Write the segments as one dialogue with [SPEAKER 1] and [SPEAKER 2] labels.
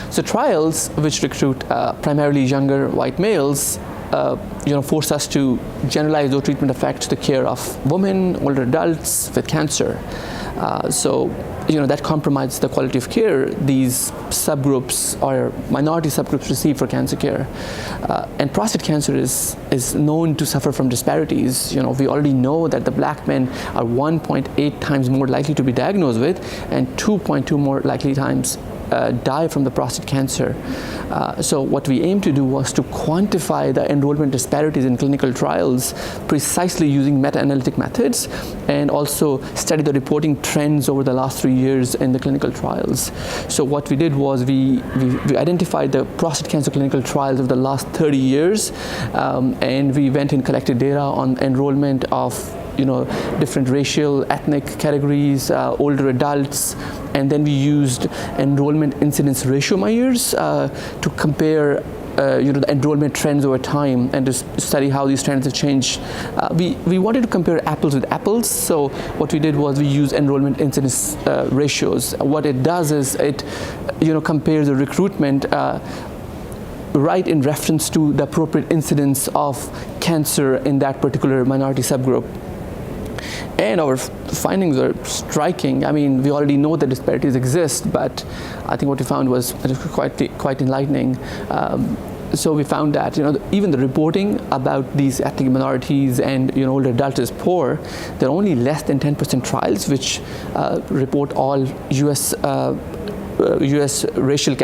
[SPEAKER 1] So trials which recruit primarily younger white males force us to generalize those treatment effects to the care of women, older adults with cancer. That compromises the quality of care these subgroups or minority subgroups receive for cancer care. And prostate cancer is known to suffer from disparities. We already know that the black men are 1.8 times more likely to be diagnosed with, and 2.2 more likely times die from the prostate cancer. So what we aim to do was to quantify the enrollment disparities in clinical trials precisely using meta-analytic methods, and also study the reporting trends over the last 3 years in the clinical trials. So what we did was we identified the prostate cancer clinical trials of the last 30 years, and we went and collected data on enrollment of different racial, ethnic categories, older adults, and then we used enrollment incidence ratio measures to compare the enrollment trends over time and to study how these trends have changed. We wanted to compare apples with apples, so what we did was we used enrollment incidence ratios. What it does is it compares the recruitment right in reference to the appropriate incidence of cancer in that particular minority subgroup. And our findings are striking. I mean, we already know that disparities exist, but I think what we found was quite enlightening. So we found that even the reporting about these ethnic minorities and older adults is poor. There are only less than 10% trials which report all U.S. racial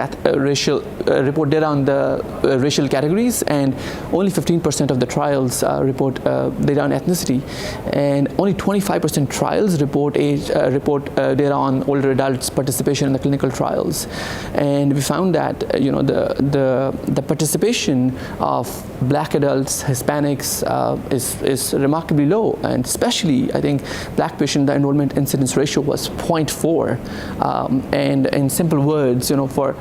[SPEAKER 1] report data on the racial categories, and only 15% of the trials report data on ethnicity, and only 25% trials report data on older adults' participation in the clinical trials. And we found that the participation of black adults, Hispanics is remarkably low, and especially I think black patient, the enrollment incidence ratio was 0.4, and in simple words, for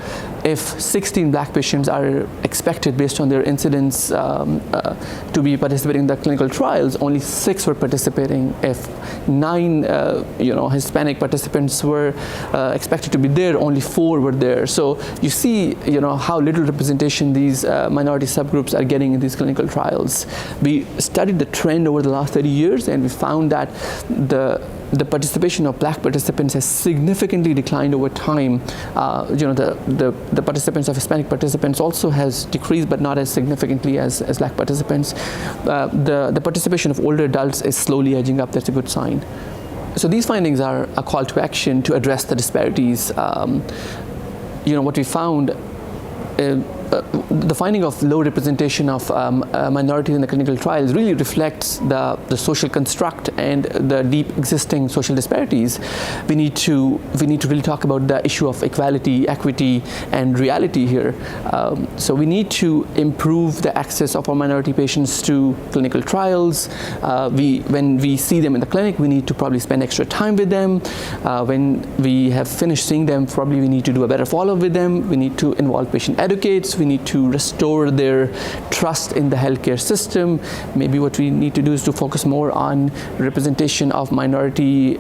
[SPEAKER 1] if 16 black patients are expected based on their incidence to be participating in the clinical trials, only 6 were participating. If 9 Hispanic participants were expected to be there, only 4 were there. So you see how little representation these minority subgroups are getting in these clinical trials. We studied the trend over the last 30 years, and we found that the participation of black participants has significantly declined over time. The participants of Hispanic participants also has decreased, but not as significantly as black participants. The participation of older adults is slowly edging up. That's a good sign. So these findings are a call to action to address the disparities. What we found, the finding of low representation of minorities in the clinical trials really reflects the social construct and the deep existing social disparities. We need to really talk about the issue of equality, equity, and reality here. So we need to improve the access of our minority patients to clinical trials. When we see them in the clinic, we need to probably spend extra time with them. When we have finished seeing them, probably we need to do a better follow-up with them. We need to involve patient advocates. We need to restore their trust in the healthcare system. Maybe what we need to do is to focus more on representation of minorities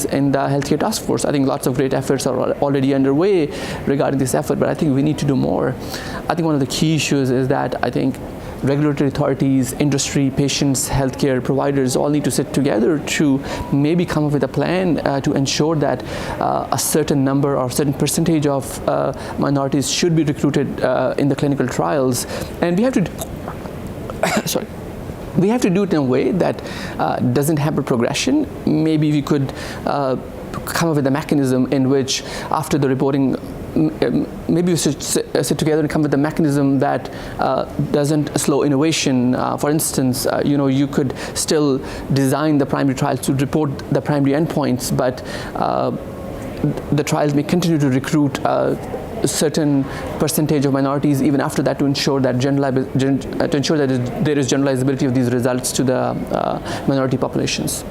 [SPEAKER 1] in the healthcare task force. I think lots of great efforts are already underway regarding this effort, but I think we need to do more. I think one of the key issues is that I think regulatory authorities, industry, patients, healthcare providers all need to sit together to maybe come up with a plan to ensure that a certain number or certain percentage of minorities should be recruited in the clinical trials. And we have to we have to do it in a way that doesn't hamper progression. Maybe we could come up with a mechanism in which after the reporting, maybe we should sit together and come with a mechanism that doesn't slow innovation. For instance, you could still design the primary trials to report the primary endpoints, but the trials may continue to recruit a certain percentage of minorities even after that to ensure that there is generalizability of these results to the minority populations.